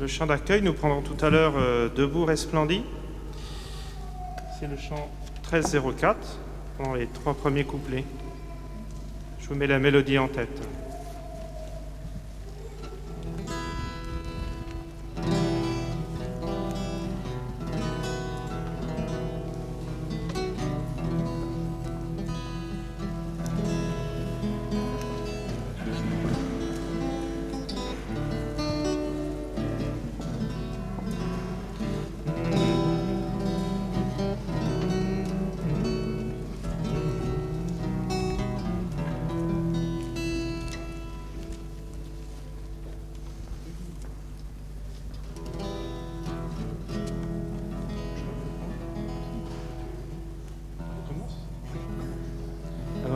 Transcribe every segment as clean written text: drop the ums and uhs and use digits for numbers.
Le chant d'accueil, nous prendrons tout à l'heure Debout resplendit. C'est le chant 1304, pendant les 3 premiers couplets. Je vous mets la mélodie en tête.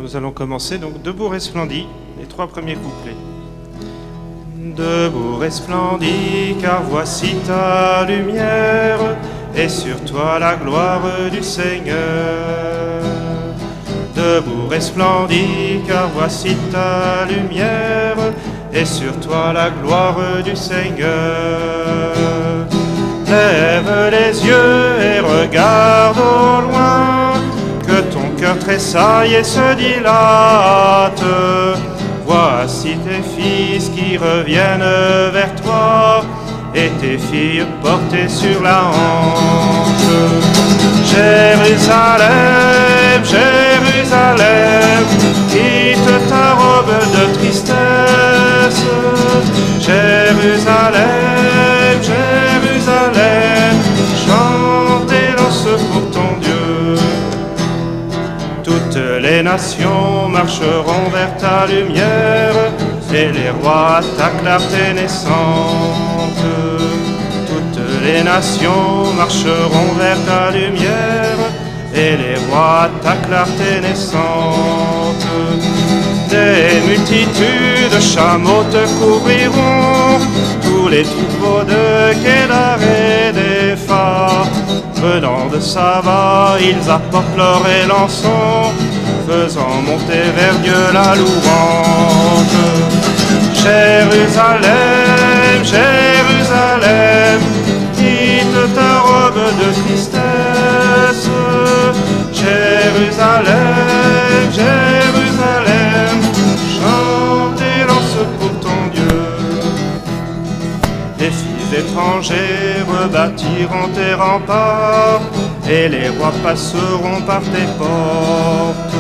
Nous allons commencer donc Debout resplendit, les 3 premiers couplets. Debout resplendis, car voici ta lumière, et sur toi la gloire du Seigneur. Debout resplendis, car voici ta lumière, et sur toi la gloire du Seigneur. Lève les yeux et regarde au loin, que ton cœur tressaille et se dilate. Voici tes fils qui reviennent vers toi, et tes filles portées sur la hanche. Jérusalem, Jérusalem, quitte ta robe de tristesse. Jérusalem, Jérusalem, chante et lance pour ton Dieu. Toutes les nations marcheront vers ta lumière, et les rois à ta clarté naissante. Toutes les nations marcheront vers ta lumière, et les rois à ta clarté naissante. Des multitudes chameaux te couvriront, tous les troupeaux de Kédar et d'Epha. Venant de Sava, ils apportent leur élançon, faisant monter vers Dieu la louange. Jérusalem, Jérusalem, quitte ta robe de tristesse. Jérusalem, Jérusalem, chante et lance pour ton Dieu. Les filles étrangers rebâtiront tes remparts, et les rois passeront par tes portes.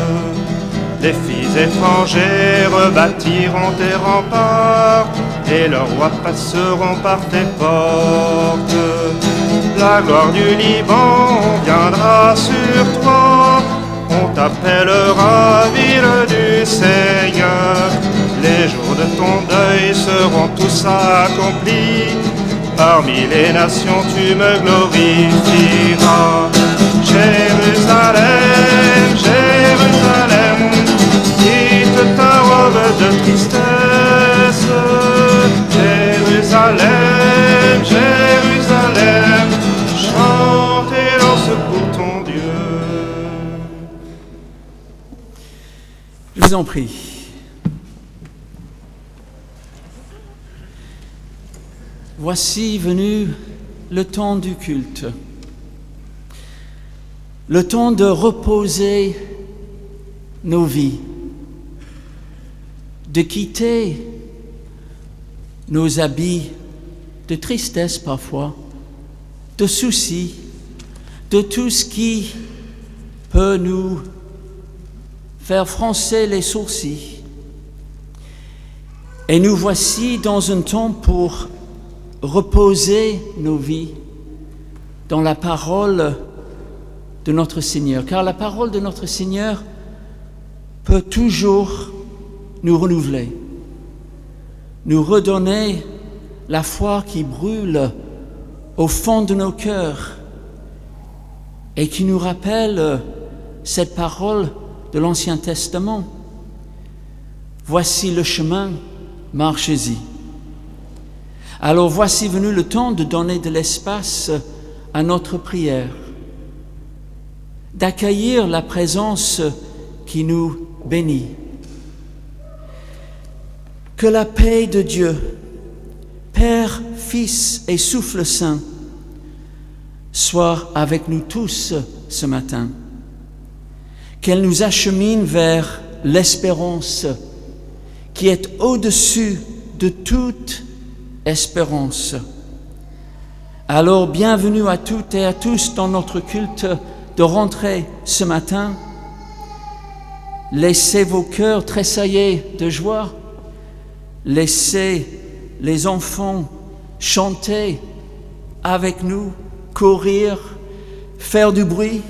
Les filles étrangers rebâtiront tes remparts, et leurs rois passeront par tes portes. La gloire du Liban viendra sur toi, on t'appellera ville du Seigneur. Les jours de ton deuil seront tous accomplis, parmi les nations tu me glorifieras. Jérusalem, Jérusalem, quitte ta robe de tristesse. Jérusalem, Jérusalem, chante et lance pour ton Dieu. Je vous en prie. Voici venu le temps du culte, le temps de reposer nos vies, de quitter nos habits de tristesse parfois, de soucis, de tout ce qui peut nous faire froncer les sourcils. Et nous voici dans un temps pour reposer nos vies dans la parole de notre Seigneur. Car la parole de notre Seigneur peut toujours nous renouveler, nous redonner la foi qui brûle au fond de nos cœurs et qui nous rappelle cette parole de l'Ancien Testament. Voici le chemin, marchez-y. Alors voici venu le temps de donner de l'espace à notre prière, d'accueillir la présence qui nous bénit. Que la paix de Dieu, Père, Fils et Souffle Saint, soit avec nous tous ce matin. Qu'elle nous achemine vers l'espérance qui est au-dessus de toute espérance. Alors, bienvenue à toutes et à tous dans notre culte de rentrée ce matin. Laissez vos cœurs tressailler de joie. Laissez les enfants chanter avec nous, courir, faire du bruit,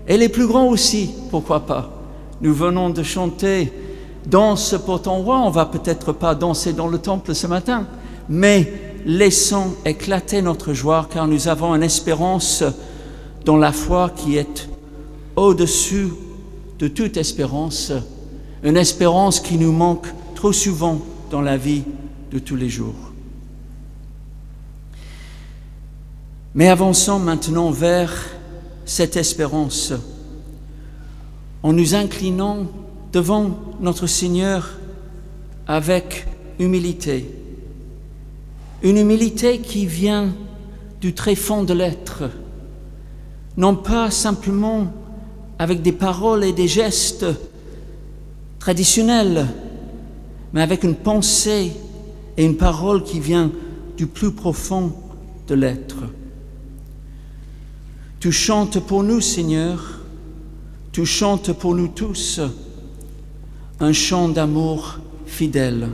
et les plus grands aussi, pourquoi pas. Nous venons de chanter « Danse pour ton roi », on va peut-être pas danser dans le temple ce matin, mais laissons éclater notre joie, car nous avons une espérance dans la foi qui est au-dessus de toute espérance, une espérance qui nous manque trop souvent dans la vie de tous les jours. Mais avançons maintenant vers cette espérance en nous inclinant devant notre Seigneur avec humilité. Une humilité qui vient du très fond de l'être, non pas simplement avec des paroles et des gestes traditionnels, mais avec une pensée et une parole qui vient du plus profond de l'être. Tu chantes pour nous, Seigneur, tu chantes pour nous tous un chant d'amour fidèle.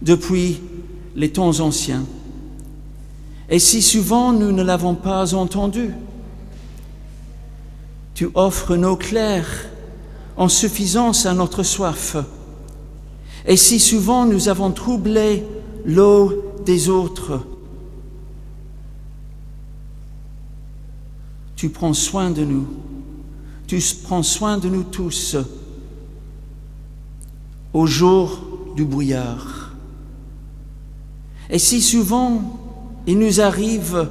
Depuis les temps anciens. Et si souvent nous ne l'avons pas entendu, tu offres une eau claire en suffisance à notre soif. Et si souvent nous avons troublé l'eau des autres, tu prends soin de nous, tu prends soin de nous tous au jour du brouillard. Et si souvent il nous arrive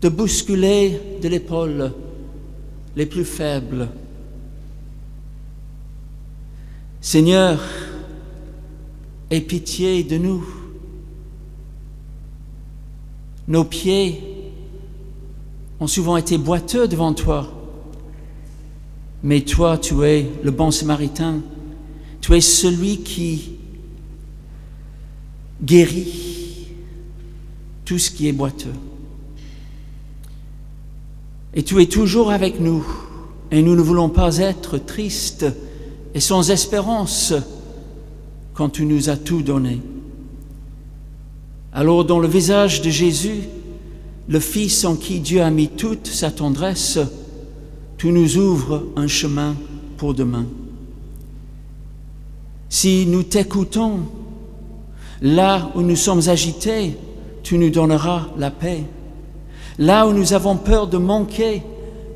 de bousculer de l'épaule les plus faibles, Seigneur, aie pitié de nous. Nos pieds ont souvent été boiteux devant toi, mais toi, tu es le bon Samaritain. Tu es celui qui guérit tout ce qui est boiteux. Et tu es toujours avec nous, et nous ne voulons pas être tristes et sans espérance quand tu nous as tout donné. Alors, dans le visage de Jésus, le Fils en qui Dieu a mis toute sa tendresse, tu nous ouvres un chemin pour demain. Si nous t'écoutons, là où nous sommes agités, tu nous donneras la paix. Là où nous avons peur de manquer,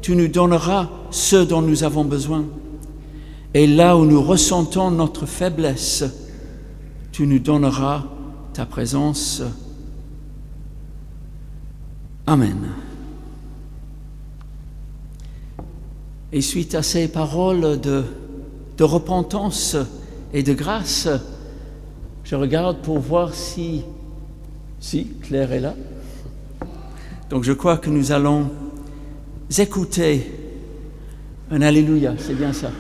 tu nous donneras ce dont nous avons besoin. Et là où nous ressentons notre faiblesse, tu nous donneras ta présence. Amen. Et suite à ces paroles de repentance et de grâce, je regarde pour voir si Claire est là. Donc je crois que nous allons écouter un Alléluia, c'est bien ça.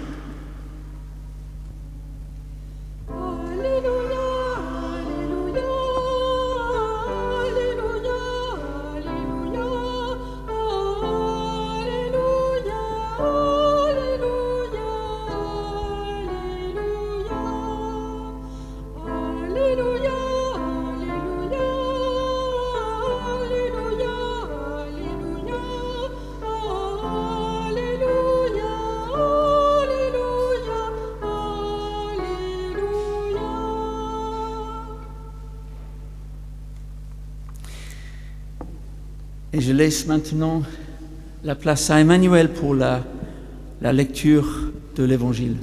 Et je laisse maintenant la place à Emmanuel pour la lecture de l'Évangile.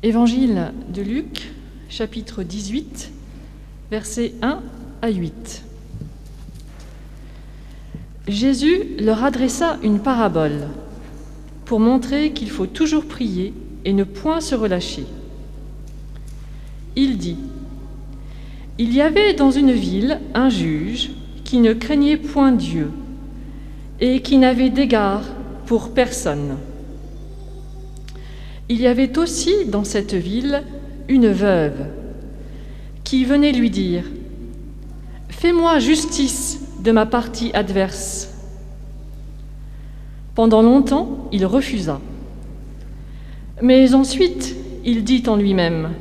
Évangile de Luc, chapitre 18, versets 1 à 8. Jésus leur adressa une parabole pour montrer qu'il faut toujours prier et ne point se relâcher. Il dit : Il y avait dans une ville un juge qui ne craignait point Dieu et qui n'avait d'égard pour personne. Il y avait aussi dans cette ville une veuve qui venait lui dire : Fais-moi justice de ma partie adverse. Pendant longtemps, il refusa. Mais ensuite, il dit en lui-même :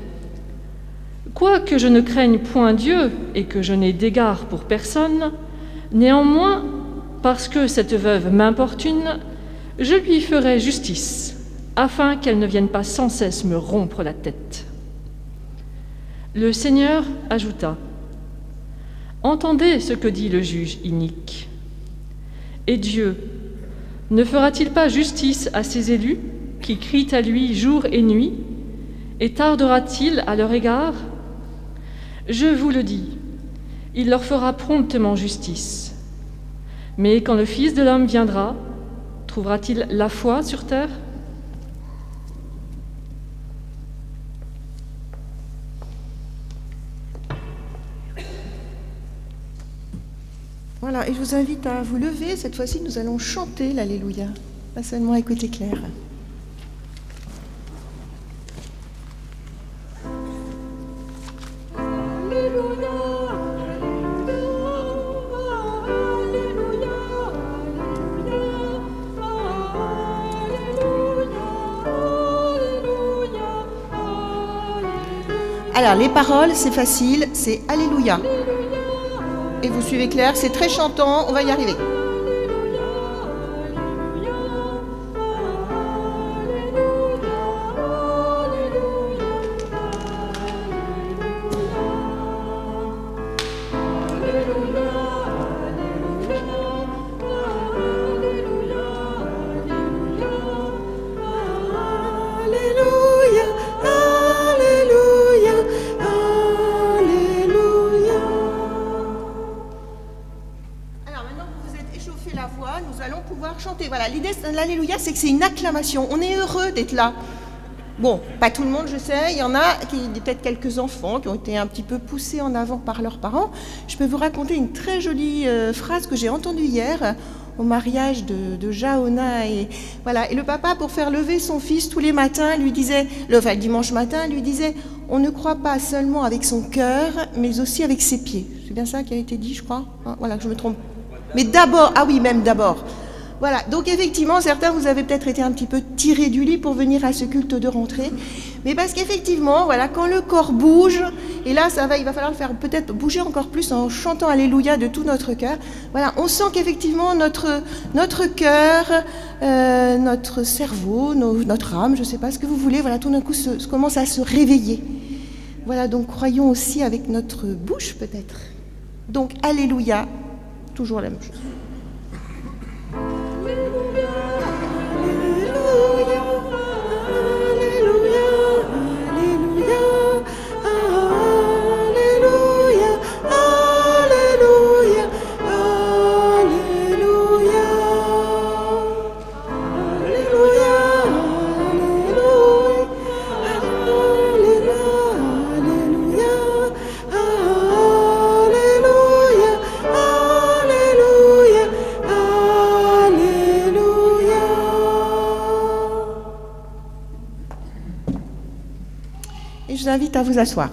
Quoique je ne craigne point Dieu et que je n'ai d'égard pour personne, néanmoins, parce que cette veuve m'importune, je lui ferai justice, afin qu'elle ne vienne pas sans cesse me rompre la tête. Le Seigneur ajouta : Entendez ce que dit le juge inique. Et Dieu ne fera-t-il pas justice à ses élus qui crient à lui jour et nuit, et tardera-t-il à leur égard ? Je vous le dis, il leur fera promptement justice. Mais quand le Fils de l'homme viendra, trouvera-t-il la foi sur terre ? Voilà, et je vous invite à vous lever. Cette fois-ci, nous allons chanter l'Alléluia, pas seulement écouter Claire. Alors, les paroles, c'est facile, c'est Alléluia. Et vous suivez Claire, c'est très chantant, on va y arriver. L'Alléluia, c'est que c'est une acclamation. On est heureux d'être là. Bon, pas tout le monde, je sais. Il y en a, peut-être quelques enfants qui ont été un petit peu poussés en avant par leurs parents. Je peux vous raconter une très jolie phrase que j'ai entendue hier au mariage de Jaona. Et voilà. Et le papa, pour faire lever son fils tous les matins, lui disait, le dimanche matin, lui disait : on ne croit pas seulement avec son cœur, mais aussi avec ses pieds. C'est bien ça qui a été dit, je crois. Hein, voilà, que je me trompe. Mais d'abord, ah oui, même d'abord. Voilà, donc effectivement, certains, vous avez peut-être été un petit peu tirés du lit pour venir à ce culte de rentrée, mais parce qu'effectivement, voilà, quand le corps bouge, et là, il va falloir le faire peut-être bouger encore plus en chantant Alléluia de tout notre cœur, voilà, on sent qu'effectivement, notre cœur, notre cerveau, notre âme, je ne sais pas ce que vous voulez, voilà, tout d'un coup, commence à se réveiller. Voilà, donc croyons aussi avec notre bouche, peut-être. Donc, Alléluia, toujours la même chose. Je vous invite à vous asseoir.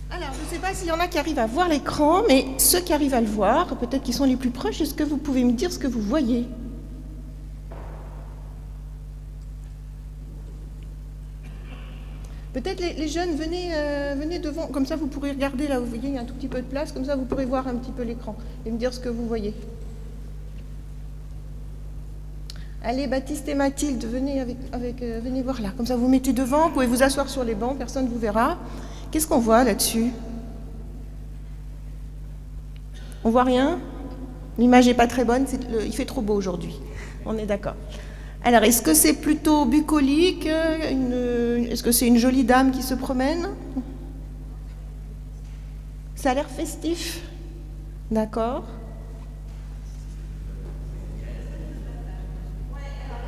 Alors, je ne sais pas s'il y en a qui arrivent à voir l'écran, mais ceux qui arrivent à le voir, peut-être qu'ils sont les plus proches, est-ce que vous pouvez me dire ce que vous voyez ? Peut-être les jeunes, venez devant, comme ça vous pourrez regarder là, vous voyez, il y a un tout petit peu de place, comme ça vous pourrez voir un petit peu l'écran et me dire ce que vous voyez. Allez, Baptiste et Mathilde, venez venez voir là, comme ça vous mettez devant, vous pouvez vous asseoir sur les bancs, personne ne vous verra. Qu'est-ce qu'on voit là-dessus? On voit rien? L'image n'est pas très bonne, il fait trop beau aujourd'hui, on est d'accord. Alors, est-ce que c'est plutôt bucolique? Est-ce que c'est une jolie dame qui se promène? Ça a l'air festif. D'accord. Ouais, alors,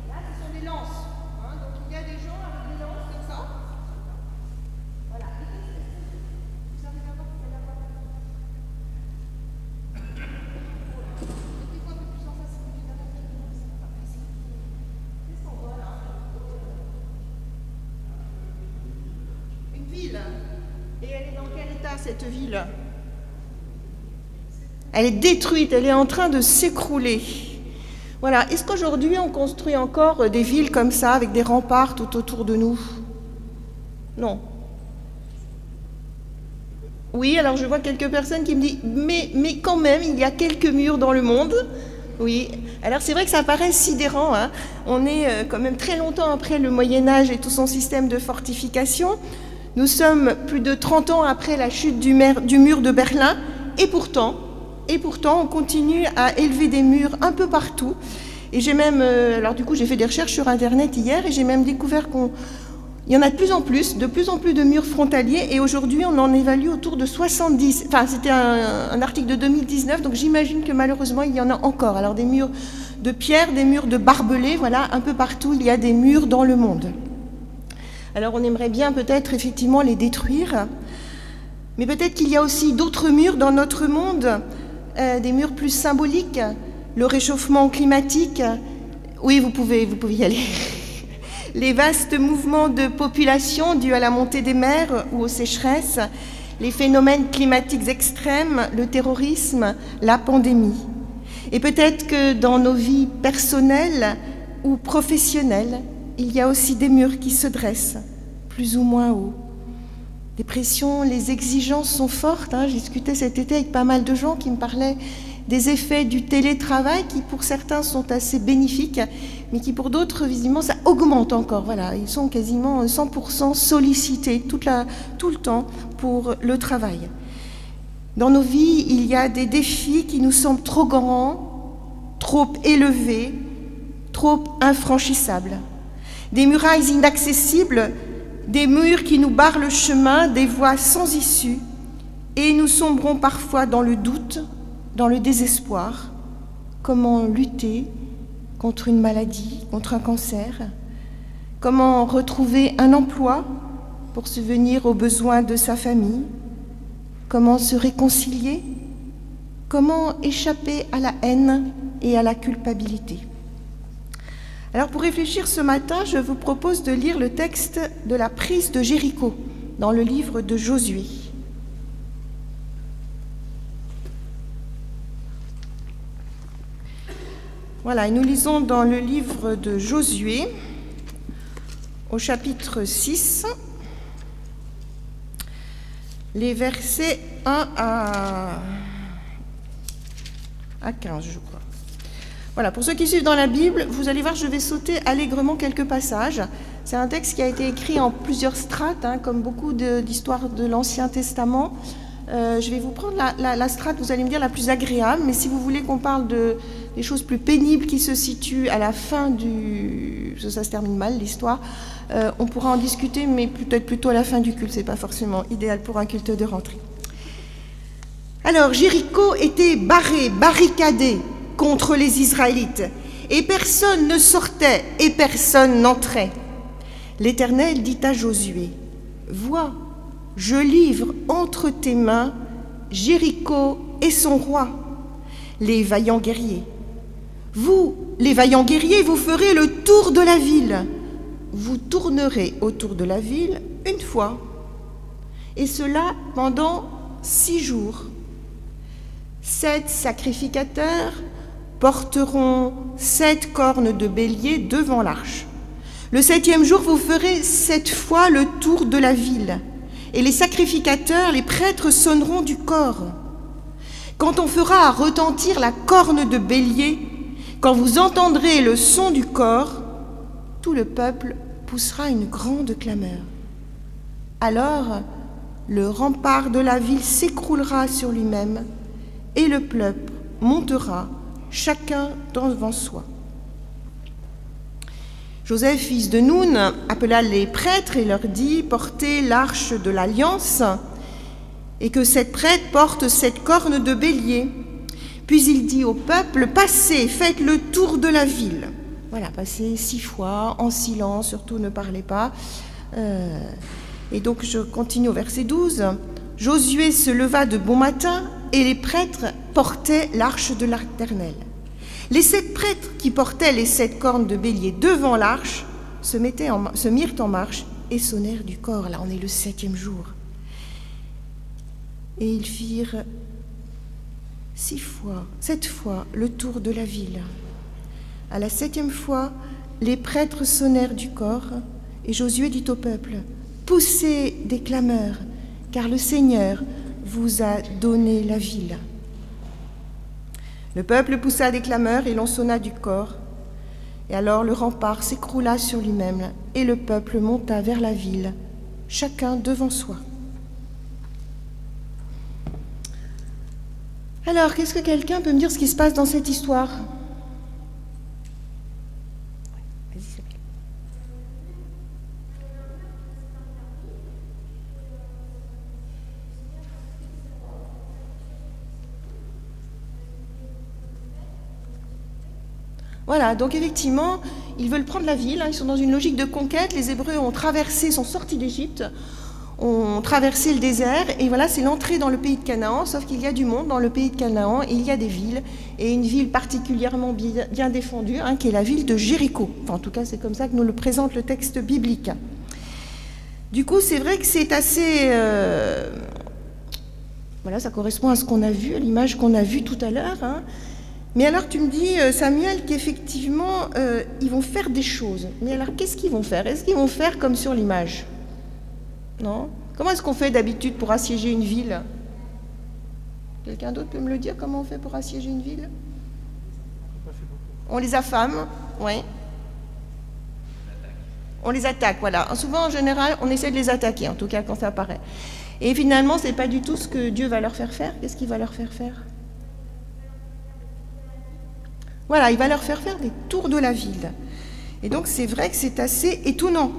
là, ce sont des lances. Hein, donc, il y a des gens avec des lances comme ça. Voilà. Vous arrivez à voir qu'il y a la mettez-vous un peu plus en face, évidemment. Une ville. Et elle est dans quel état, cette ville? Elle est détruite, elle est en train de s'écrouler. Voilà. Est-ce qu'aujourd'hui, on construit encore des villes comme ça, avec des remparts tout autour de nous? Non. Oui, alors je vois quelques personnes qui me disent mais quand même, il y a quelques murs dans le monde. Oui, alors c'est vrai que ça paraît sidérant, hein. On est quand même très longtemps après le Moyen-Âge et tout son système de fortification. Nous sommes plus de 30 ans après la chute du mur de Berlin, et pourtant, on continue à élever des murs un peu partout. Et j'ai même, alors du coup j'ai fait des recherches sur Internet hier, et j'ai même découvert qu'il y en a de plus en plus de murs frontaliers, et aujourd'hui on en évalue autour de 70. Enfin, c'était un article de 2019, donc j'imagine que malheureusement il y en a encore. Alors des murs de pierre, des murs de barbelés, voilà, un peu partout il y a des murs dans le monde. Alors on aimerait bien peut-être effectivement les détruire, mais peut-être qu'il y a aussi d'autres murs dans notre monde, des murs plus symboliques, le réchauffement climatique. Oui, vous pouvez y aller. Les vastes mouvements de population dus à la montée des mers ou aux sécheresses, les phénomènes climatiques extrêmes, le terrorisme, la pandémie. Et peut-être que dans nos vies personnelles ou professionnelles, il y a aussi des murs qui se dressent, plus ou moins hauts. Les pressions, les exigences sont fortes. J'ai discuté cet été avec pas mal de gens qui me parlaient des effets du télétravail qui, pour certains, sont assez bénéfiques, mais qui, pour d'autres, visiblement, ça augmente encore. Voilà, ils sont quasiment 100% sollicités tout le temps pour le travail. Dans nos vies, il y a des défis qui nous semblent trop grands, trop élevés, trop infranchissables. Des murailles inaccessibles, des murs qui nous barrent le chemin, des voies sans issue, et nous sombrons parfois dans le doute, dans le désespoir. Comment lutter contre une maladie, contre un cancer? Comment retrouver un emploi pour subvenir aux besoins de sa famille? Comment se réconcilier? Comment échapper à la haine et à la culpabilité? Alors pour réfléchir ce matin, je vous propose de lire le texte de la prise de Jéricho dans le livre de Josué. Voilà, et nous lisons dans le livre de Josué, au chapitre 6, les versets 1 à 15, je crois. Voilà, pour ceux qui suivent dans la Bible, vous allez voir, je vais sauter allègrement quelques passages. C'est un texte qui a été écrit en plusieurs strates, comme beaucoup d'histoires de l'Ancien Testament. Je vais vous prendre la strate, vous allez me dire, la plus agréable, mais si vous voulez qu'on parle des choses plus pénibles qui se situent à la fin parce que ça se termine mal, l'histoire, on pourra en discuter, mais peut-être plutôt à la fin du culte, c'est pas forcément idéal pour un culte de rentrée. Alors, Jéricho était barricadé contre les Israélites, et personne ne sortait et personne n'entrait. L'Éternel dit à Josué, « Vois, je livre entre tes mains Jéricho et son roi, les vaillants guerriers. Vous, les vaillants guerriers, vous ferez le tour de la ville. Vous tournerez autour de la ville une fois, et cela pendant 6 jours. 7 sacrificateurs porteront 7 cornes de bélier devant l'arche. Le 7e jour, vous ferez 7 fois le tour de la ville, et les sacrificateurs, les prêtres sonneront du cor. Quand on fera retentir la corne de bélier, quand vous entendrez le son du cor, tout le peuple poussera une grande clameur. Alors, le rempart de la ville s'écroulera sur lui-même, et le peuple montera, chacun devant soi. Joseph, fils de Noun, appela les prêtres et leur dit « Portez l'arche de l'alliance, et que cette prêtre porte cette corne de bélier. » Puis il dit au peuple « Passez, faites le tour de la ville. » Voilà, passez 6 fois, en silence, surtout ne parlez pas. Et donc je continue au verset 12. « Josué se leva de bon matin, et les prêtres portaient l'arche de l'Éternel. Les 7 prêtres qui portaient les 7 cornes de bélier devant l'arche se mirent en marche et sonnèrent du cor. » Là, on est le 7e jour. Et ils firent 7 fois le tour de la ville. À la 7e fois, les prêtres sonnèrent du cor, et Josué dit au peuple « Poussez des clameurs, car le Seigneur vous a donné la ville. » Le peuple poussa des clameurs et l'on sonna du cor. Et alors le rempart s'écroula sur lui-même et le peuple monta vers la ville, chacun devant soi. Alors, qu'est-ce que quelqu'un peut me dire ce qui se passe dans cette histoire ? Vas-y, Sabine. Voilà, donc effectivement, ils veulent prendre la ville, ils sont dans une logique de conquête, les Hébreux sont sortis d'Égypte, ont traversé le désert, et voilà, c'est l'entrée dans le pays de Canaan, sauf qu'il y a du monde dans le pays de Canaan, et il y a des villes, et une ville particulièrement bien défendue, qui est la ville de Jéricho. Enfin, en tout cas, c'est comme ça que nous le présente le texte biblique. Du coup, c'est vrai que c'est assez... Voilà, ça correspond à ce qu'on a vu, à l'image qu'on a vue tout à l'heure, Mais alors tu me dis, Samuel, qu'effectivement, ils vont faire des choses. Mais alors, qu'est-ce qu'ils vont faire? Est-ce qu'ils vont faire comme sur l'image? Non? Comment est-ce qu'on fait d'habitude pour assiéger une ville? Quelqu'un d'autre peut me le dire, comment on fait pour assiéger une ville? On les affame, oui. On les attaque, voilà. Souvent, en général, on essaie de les attaquer, en tout cas quand ça apparaît. Et finalement, ce n'est pas du tout ce que Dieu va leur faire faire. Qu'est-ce qu'il va leur faire faire? Voilà, il va leur faire faire des tours de la ville. Et donc, c'est vrai que c'est assez étonnant.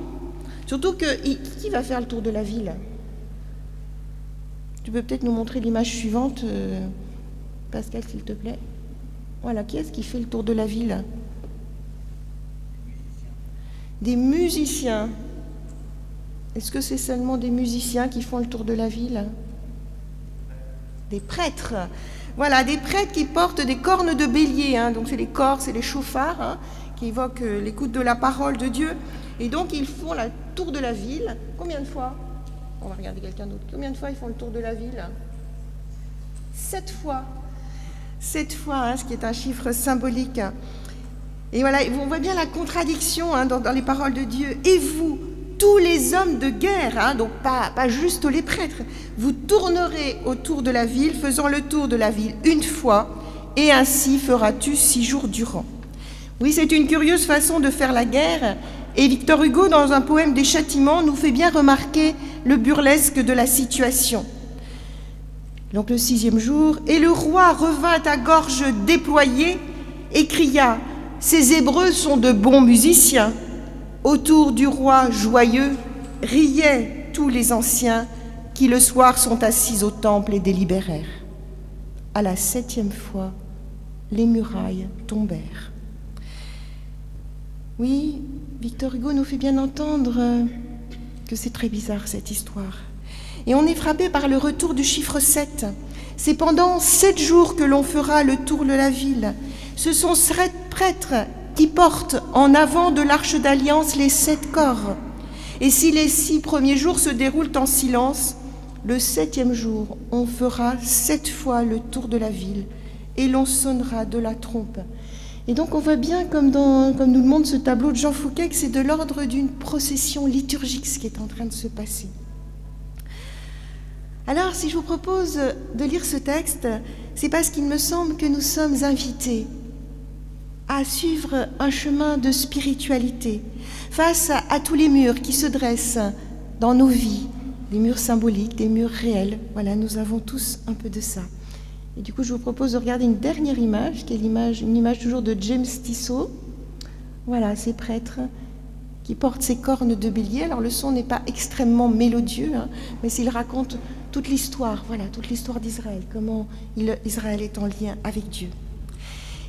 Surtout que, qui va faire le tour de la ville? Tu peux peut-être nous montrer l'image suivante, Pascal, s'il te plaît. Voilà, qui est-ce qui fait le tour de la ville? Des musiciens. Est-ce que c'est seulement des musiciens qui font le tour de la ville? Des prêtres. Voilà, des prêtres qui portent des cornes de bélier, donc c'est les corps, c'est les chauffards, qui évoquent l'écoute de la parole de Dieu. Et donc ils font le tour de la ville. Combien de fois? On va regarder quelqu'un d'autre. Combien de fois ils font le tour de la ville? 7 fois. 7 fois, ce qui est un chiffre symbolique. Et voilà, on voit bien la contradiction dans les paroles de Dieu. Et vous, tous les hommes de guerre, donc pas juste les prêtres, vous tournerez autour de la ville, faisant le tour de la ville une fois, et ainsi feras-tu 6 jours durant. Oui, c'est une curieuse façon de faire la guerre, et Victor Hugo, dans un poème des Châtiments, nous fait bien remarquer le burlesque de la situation. Donc le 6e jour, et le roi revint à gorge déployée et cria « Ces Hébreux sont de bons musiciens ». Autour du roi joyeux riaient tous les anciens qui le soir sont assis au temple et délibérèrent. À la 7e fois, les murailles tombèrent. Oui, Victor Hugo nous fait bien entendre que c'est très bizarre cette histoire. Et on est frappé par le retour du chiffre 7. C'est pendant 7 jours que l'on fera le tour de la ville. Ce sont 7 prêtres qui portent en avant de l'arche d'alliance les 7 corps. Et si les 6 premiers jours se déroulent en silence, le 7e jour, on fera 7 fois le tour de la ville et l'on sonnera de la trompe. Et donc on voit bien, comme nous le montre ce tableau de Jean Fouquet, que c'est de l'ordre d'une procession liturgique ce qui est en train de se passer. Alors, si je vous propose de lire ce texte, c'est parce qu'il me semble que nous sommes invités à suivre un chemin de spiritualité face à tous les murs qui se dressent dans nos vies, des murs symboliques, des murs réels. Voilà, nous avons tous un peu de ça. Et du coup, je vous propose de regarder une dernière image, qui est une image toujours de James Tissot. Voilà, ces prêtres qui portent ces cornes de bélier. Alors, le son n'est pas extrêmement mélodieux, hein, mais s'il raconte toute l'histoire, voilà, toute l'histoire d'Israël, comment Israël est en lien avec Dieu.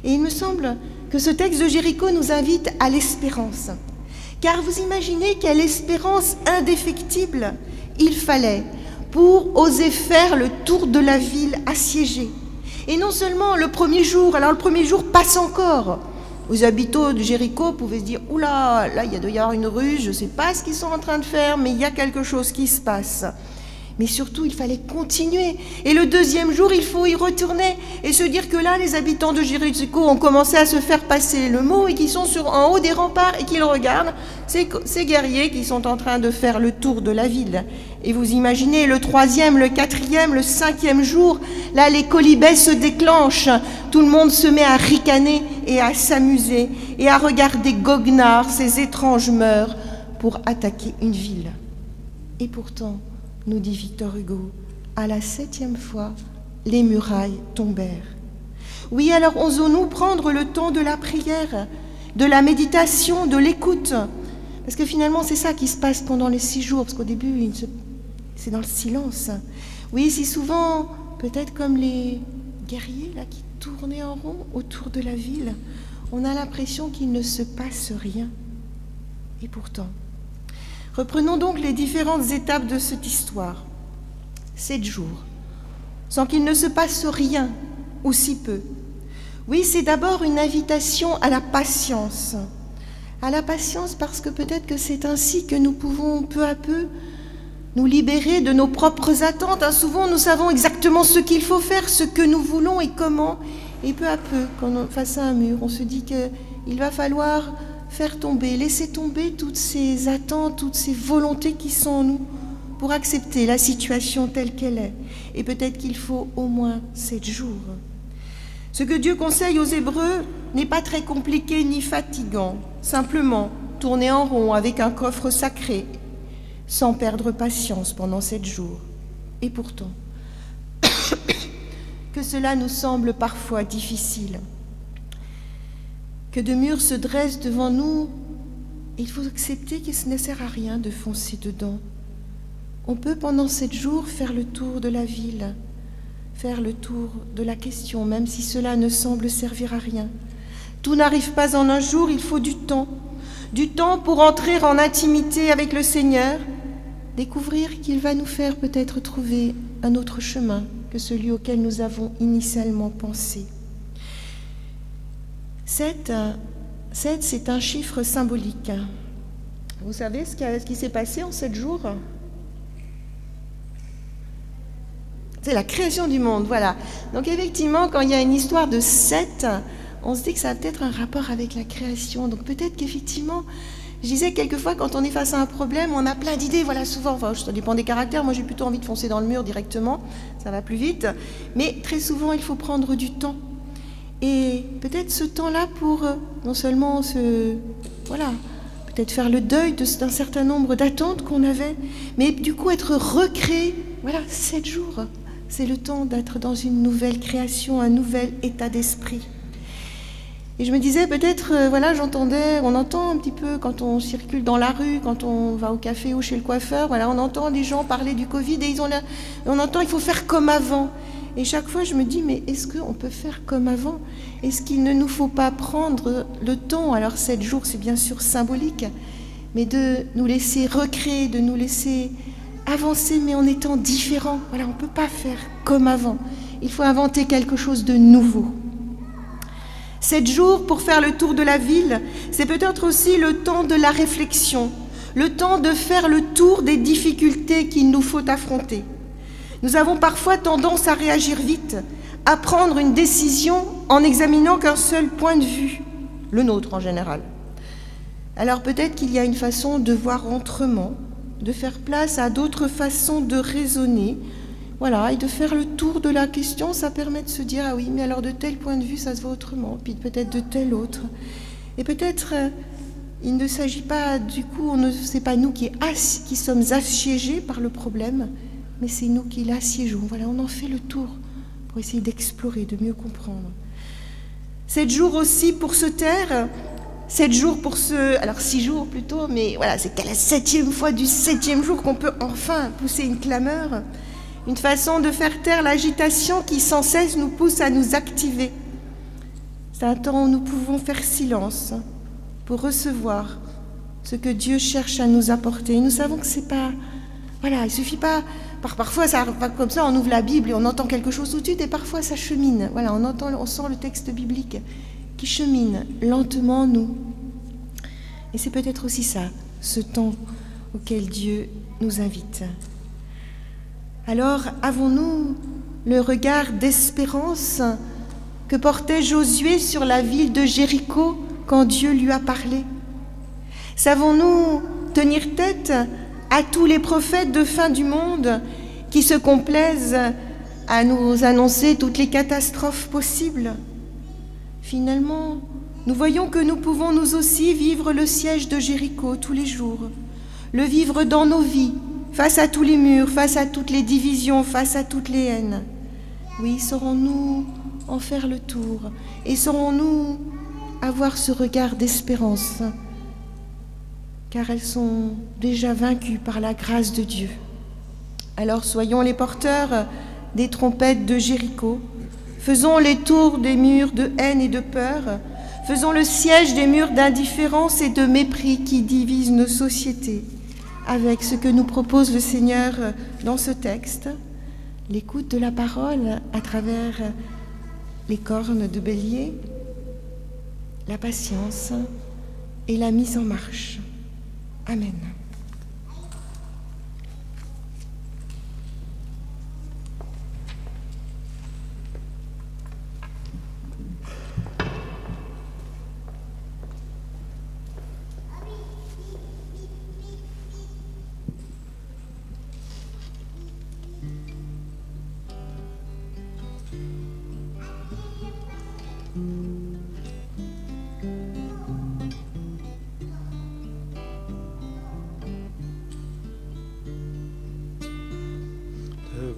Et il me semble que ce texte de Jéricho nous invite à l'espérance. Car vous imaginez quelle espérance indéfectible il fallait pour oser faire le tour de la ville assiégée. Et non seulement le premier jour, alors le premier jour passe encore. Les habitants de Jéricho pouvaient se dire « Oula, là il doit y avoir une ruse, je ne sais pas ce qu'ils sont en train de faire, mais il y a quelque chose qui se passe. » Mais surtout, il fallait continuer. Et le deuxième jour, il faut y retourner et se dire que là, les habitants de Jéricho ont commencé à se faire passer le mot et qu'ils sont en haut des remparts et qu'ils regardent ces guerriers qui sont en train de faire le tour de la ville. Et vous imaginez, le troisième, le quatrième, le cinquième jour, là, les colibets se déclenchent. Tout le monde se met à ricaner et à s'amuser et à regarder goguenard, ces étranges mœurs, pour attaquer une ville. Et pourtant, nous dit Victor Hugo, à la 7e fois, les murailles tombèrent. Oui, alors osons-nous prendre le temps de la prière, de la méditation, de l'écoute. Parce que finalement, c'est ça qui se passe pendant les 6 jours, parce qu'au début, c'est dans le silence. Oui, si souvent, peut-être comme les guerriers là, qui tournaient en rond autour de la ville, on a l'impression qu'il ne se passe rien. Et pourtant, reprenons donc les différentes étapes de cette histoire. 7 jours, sans qu'il ne se passe rien, ou si peu. Oui, c'est d'abord une invitation à la patience. À la patience parce que peut-être que c'est ainsi que nous pouvons peu à peu nous libérer de nos propres attentes. Souvent, nous savons exactement ce qu'il faut faire, ce que nous voulons et comment. Et peu à peu, quand on est face à un mur, on se dit qu'il va falloir faire tomber, laisser tomber toutes ces attentes, toutes ces volontés qui sont en nous pour accepter la situation telle qu'elle est. Et peut-être qu'il faut au moins 7 jours. Ce que Dieu conseille aux Hébreux n'est pas très compliqué ni fatigant. Simplement, tourner en rond avec un coffre sacré, sans perdre patience pendant 7 jours. Et pourtant, que cela nous semble parfois difficile. Que de murs se dressent devant nous, il faut accepter que ce ne sert à rien de foncer dedans. On peut pendant 7 jours faire le tour de la ville, faire le tour de la question, même si cela ne semble servir à rien. Tout n'arrive pas en un jour, il faut du temps pour entrer en intimité avec le Seigneur, découvrir qu'il va nous faire peut-être trouver un autre chemin que celui auquel nous avons initialement pensé. 7, c'est un chiffre symbolique. Vous savez ce qui s'est passé en 7 jours ? C'est la création du monde, voilà. Donc effectivement, quand il y a une histoire de 7, on se dit que ça a peut-être un rapport avec la création. Donc peut-être qu'effectivement, je disais quelquefois, quand on est face à un problème, on a plein d'idées, voilà, souvent, enfin, ça dépend des caractères, moi j'ai plutôt envie de foncer dans le mur directement, ça va plus vite, mais très souvent, il faut prendre du temps. Et peut-être ce temps-là pour non seulement peut-être faire le deuil d'un certain nombre d'attentes qu'on avait, mais du coup être recréé, 7 jours. C'est le temps d'être dans une nouvelle création, un nouvel état d'esprit. Et je me disais peut-être, on entend un petit peu quand on circule dans la rue, quand on va au café ou chez le coiffeur, on entend des gens parler du Covid et on entend il faut faire comme avant. Et chaque fois, je me dis, mais est-ce qu'on peut faire comme avant ? Est-ce qu'il ne nous faut pas prendre le temps ? Alors 7 jours, c'est bien sûr symbolique, mais de nous laisser recréer, de nous laisser avancer, mais en étant différents. On ne peut pas faire comme avant. Il faut inventer quelque chose de nouveau. 7 jours pour faire le tour de la ville, c'est peut-être aussi le temps de la réflexion, le temps de faire le tour des difficultés qu'il nous faut affronter. Nous avons parfois tendance à réagir vite, à prendre une décision en examinant qu'un seul point de vue, le nôtre en général. Alors peut-être qu'il y a une façon de voir autrement, de faire place à d'autres façons de raisonner, voilà, et de faire le tour de la question. Ça permet de se dire, ah oui, mais alors de tel point de vue, ça se voit autrement, puis peut-être de tel autre. Et peut-être, il ne s'agit pas, du coup, c'est pas nous qui sommes assiégés par le problème, mais c'est nous qui l'assiégeons. Voilà, on en fait le tour pour essayer d'explorer, de mieux comprendre. 7 jours aussi pour se taire, 7 jours pour alors 6 jours plutôt, mais voilà, c'est qu'à la 7e fois du 7e jour qu'on peut enfin pousser une clameur, une façon de faire taire l'agitation qui sans cesse nous pousse à nous activer. C'est un temps où nous pouvons faire silence pour recevoir ce que Dieu cherche à nous apporter. Et nous savons que c'est pas... Voilà, il suffit pas... Parfois, ça va comme ça, on ouvre la Bible et on entend quelque chose tout de suite, et parfois ça chemine. Voilà, on sent le texte biblique qui chemine lentement en nous. Et c'est peut-être aussi ça, ce temps auquel Dieu nous invite. Alors, avons-nous le regard d'espérance que portait Josué sur la ville de Jéricho quand Dieu lui a parlé? Savons-nous tenir tête à tous les prophètes de fin du monde qui se complaisent à nous annoncer toutes les catastrophes possibles? Finalement, nous voyons que nous pouvons nous aussi vivre le siège de Jéricho tous les jours, le vivre dans nos vies, face à tous les murs, face à toutes les divisions, face à toutes les haines. Oui, saurons-nous en faire le tour et saurons-nous avoir ce regard d'espérance, car elles sont déjà vaincues par la grâce de Dieu. Alors soyons les porteurs des trompettes de Jéricho, faisons les tours des murs de haine et de peur, faisons le siège des murs d'indifférence et de mépris qui divisent nos sociétés, avec ce que nous propose le Seigneur dans ce texte, l'écoute de la parole à travers les cornes de bélier, la patience et la mise en marche. Amen.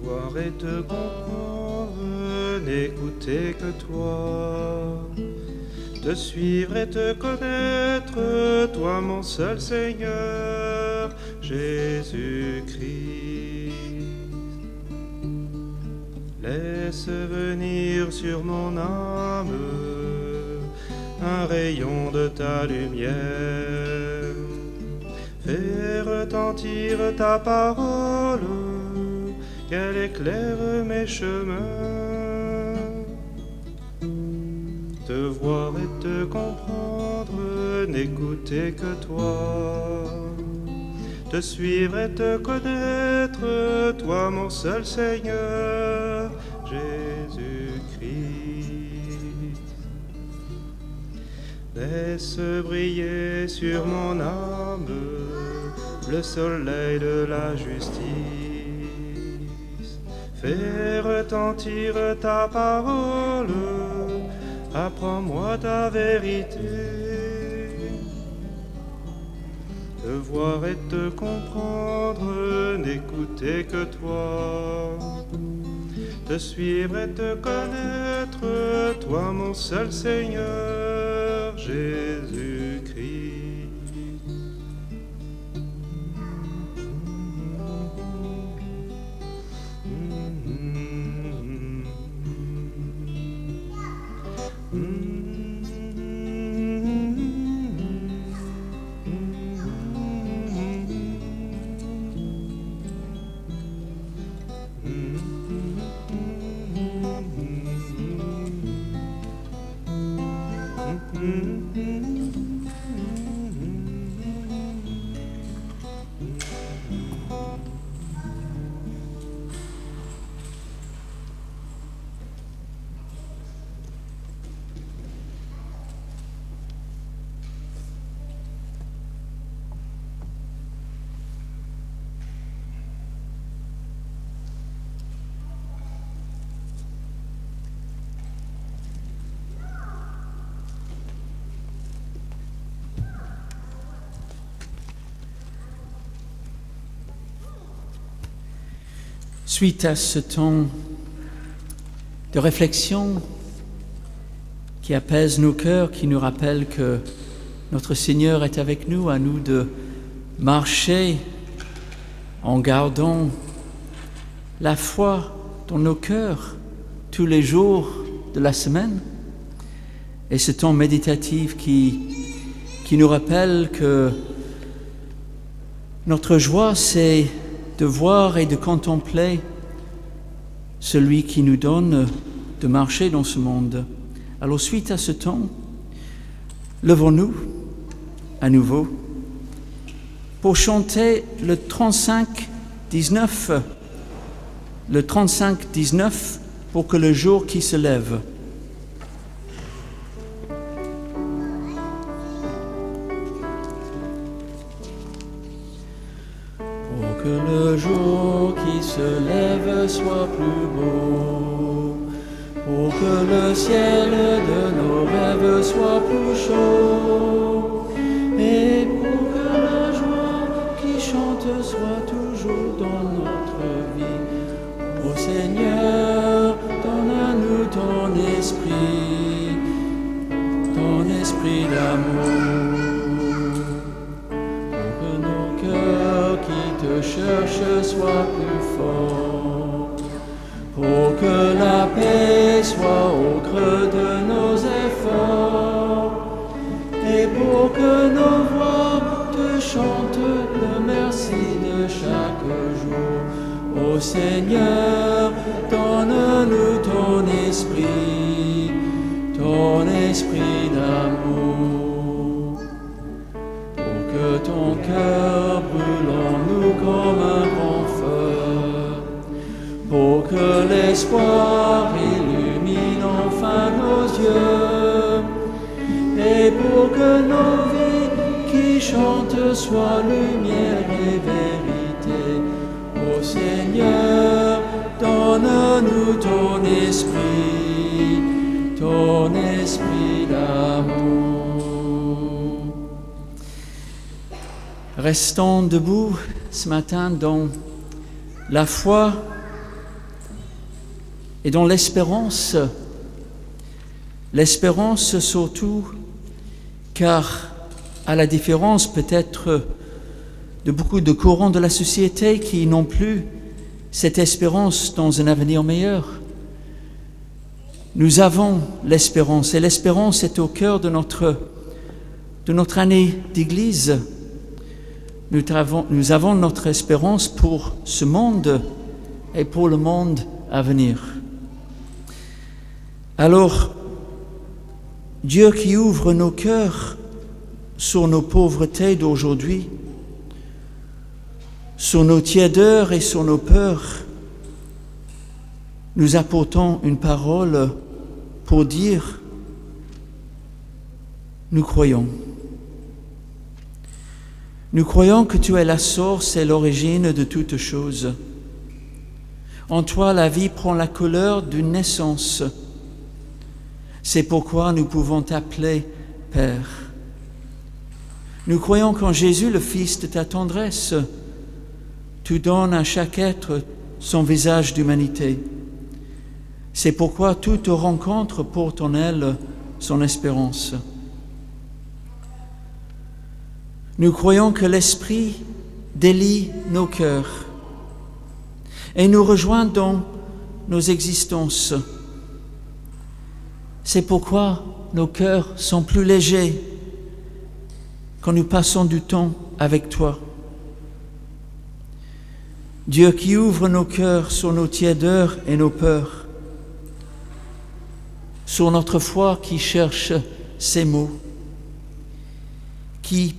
Voir et te comprendre, n'écouter que toi, te suivre et te connaître, toi mon seul Seigneur, Jésus-Christ. Laisse venir sur mon âme un rayon de ta lumière, fais retentir ta parole, qu'elle éclaire mes chemins. Te voir et te comprendre, n'écouter que toi, te suivre et te connaître, toi mon seul Seigneur, Jésus-Christ. Laisse briller sur mon âme le soleil de la justice, fais retentir ta parole, apprends-moi ta vérité. Te voir et te comprendre, n'écouter que toi, te suivre et te connaître, toi mon seul Seigneur, Jésus-Christ. Suite à ce temps de réflexion qui apaise nos cœurs, qui nous rappelle que notre Seigneur est avec nous, à nous de marcher en gardant la foi dans nos cœurs tous les jours de la semaine. Et ce temps méditatif qui nous rappelle que notre joie, c'est de voir et de contempler celui qui nous donne de marcher dans ce monde. Alors, suite à ce temps, levons-nous à nouveau pour chanter le 35-19, pour que le jour qui se lève. Pour que le jour qui se lève soit plus beau, pour que le ciel de nos rêves soit plus chaud, et pour que la joie qui chante soit toujours dans notre vie. Ô Seigneur, donne à nous ton esprit d'amour, pour que nos cœurs qui te cherchent soient plus forts, pour que la paix soit au creux de nos efforts, et pour que nos voix te chantent le merci de chaque jour. Ô Seigneur, donne-nous ton esprit d'amour, pour que ton cœur brûle en nous comme un grand feu, pour que l'espoir illumine enfin nos yeux, et pour que nos vies qui chantent soient lumière et vérité. Ô Seigneur, donne-nous ton esprit d'amour. Restons debout ce matin dans la foi et dans l'espérance. L'espérance surtout, car à la différence peut-être de beaucoup de courants de la société qui n'ont plus cette espérance dans un avenir meilleur, nous avons l'espérance, et l'espérance est au cœur de notre année d'Église. Nous avons notre espérance pour ce monde et pour le monde à venir. Alors, Dieu qui ouvre nos cœurs sur nos pauvretés d'aujourd'hui, sur nos tiédeurs et sur nos peurs, nous apportons une parole pour dire « Nous croyons. Nous croyons que tu es la source et l'origine de toutes choses. En toi, la vie prend la couleur d'une naissance. C'est pourquoi nous pouvons t'appeler Père. Nous croyons qu'en Jésus, le Fils de ta tendresse, tu donnes à chaque être son visage d'humanité. C'est pourquoi toute rencontre porte en elle son espérance. Nous croyons que l'Esprit délie nos cœurs et nous rejoint dans nos existences. C'est pourquoi nos cœurs sont plus légers quand nous passons du temps avec toi. Dieu qui ouvre nos cœurs sur nos tiédeurs et nos peurs, sur notre foi qui cherche ses mots, qui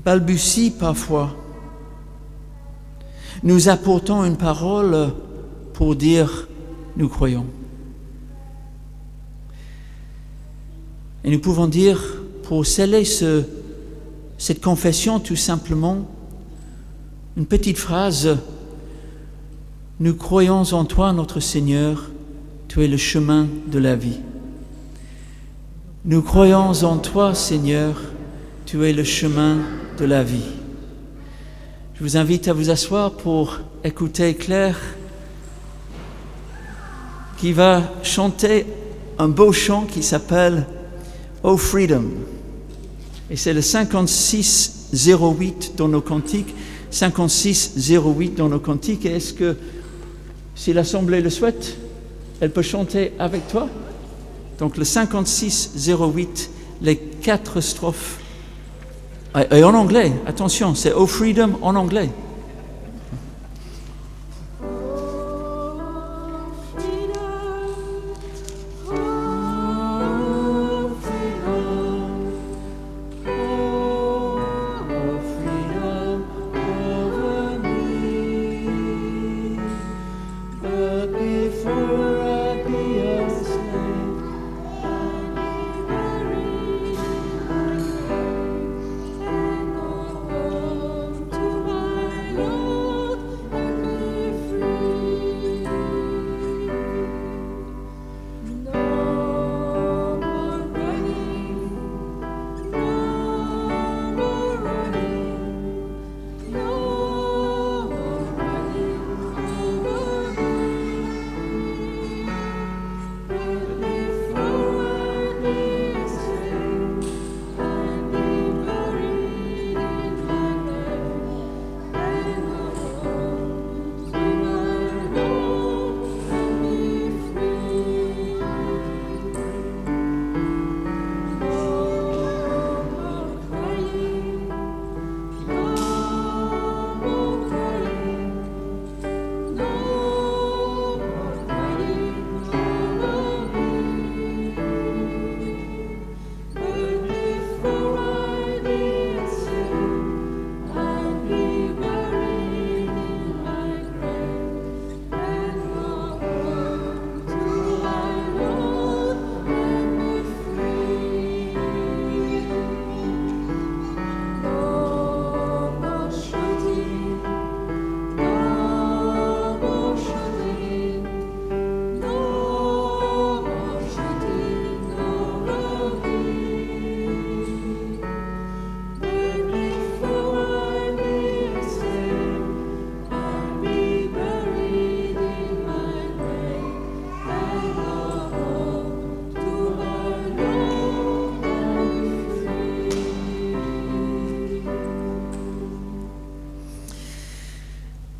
balbutie parfois, nous apportons une parole pour dire « nous croyons ». Et nous pouvons dire, pour sceller cette confession tout simplement, une petite phrase « Nous croyons en toi, notre Seigneur, tu es le chemin de la vie. » Nous croyons en toi, Seigneur, tu es le chemin de la vie. Je vous invite à vous asseoir pour écouter clair qui va chanter un beau chant qui s'appelle « Oh Freedom ». Et c'est le 5608 dans nos cantiques, 5608 dans nos cantiques. Et est-ce que, si l'Assemblée le souhaite, elle peut chanter avec toi? Donc le 5608, les 4 strophes. Et en anglais, attention, c'est « Oh Freedom » en anglais.